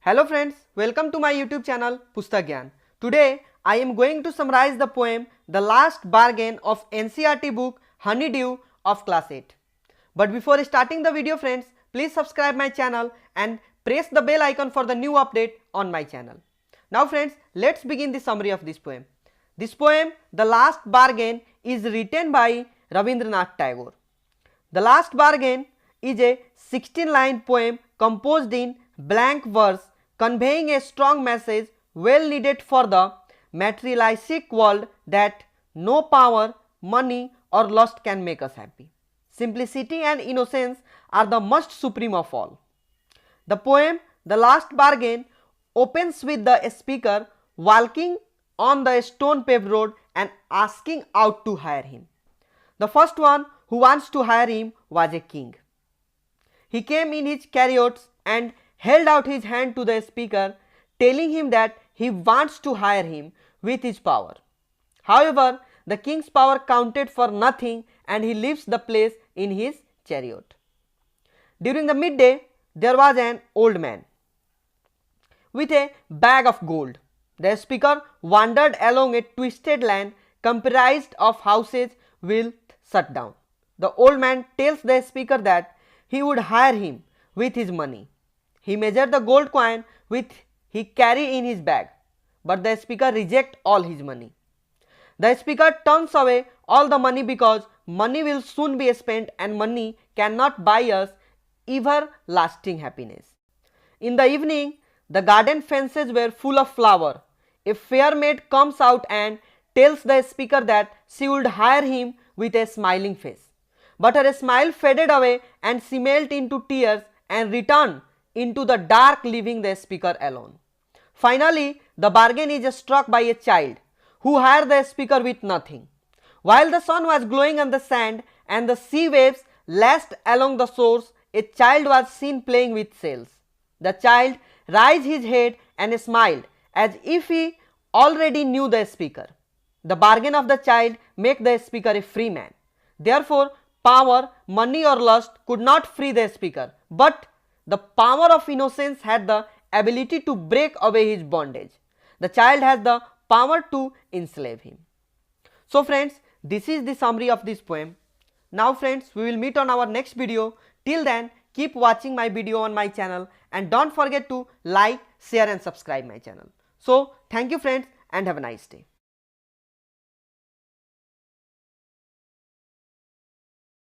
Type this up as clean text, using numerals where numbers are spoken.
Hello friends, welcome to my YouTube channel Pustak Gyan. Today I am going to summarize the poem The Last Bargain of NCERT book Honeydew of class 8. But before starting the video friends, please subscribe my channel and press the bell icon for the new update on my channel. Now friends, let's begin the summary of this poem. This poem The Last Bargain is written by Rabindranath Tagore. The Last Bargain is a 16-line poem composed in blank verse conveying a strong message well needed for the materialistic world that no power, money or lust can make us happy. Simplicity and innocence are the most supreme of all. The poem The Last Bargain opens with the speaker walking on the stone paved road and asking out to hire him. The first one who wants to hire him was a king. He came in his chariots and held out his hand to the speaker, telling him that he wants to hire him with his power. However, the king's power counted for nothing and he leaves the place in his chariot. During the midday, there was an old man with a bag of gold. The speaker wandered along a twisted lane comprised of houses with shut down. The old man tells the speaker that he would hire him with his money. He measured the gold coin which he carried in his bag, but the speaker rejects all his money. The speaker turns away all the money because money will soon be spent and money cannot buy us everlasting happiness. In the evening, the garden fences were full of flowers. A fair maid comes out and tells the speaker that she would hire him with a smiling face. But her smile faded away and she melted into tears and returned into the dark, leaving the speaker alone. Finally, the bargain is struck by a child who hired the speaker with nothing. While the sun was glowing on the sand and the sea waves lashed along the shores, a child was seen playing with shells. The child raised his head and smiled as if he already knew the speaker. The bargain of the child made the speaker a free man. Therefore, power, money or lust could not free the speaker, but the power of innocence had the ability to break away his bondage. The child has the power to enslave him. So friends, this is the summary of this poem. Now friends, we will meet on our next video. Till then, keep watching my video on my channel and don't forget to like, share and subscribe my channel. So thank you friends and have a nice day.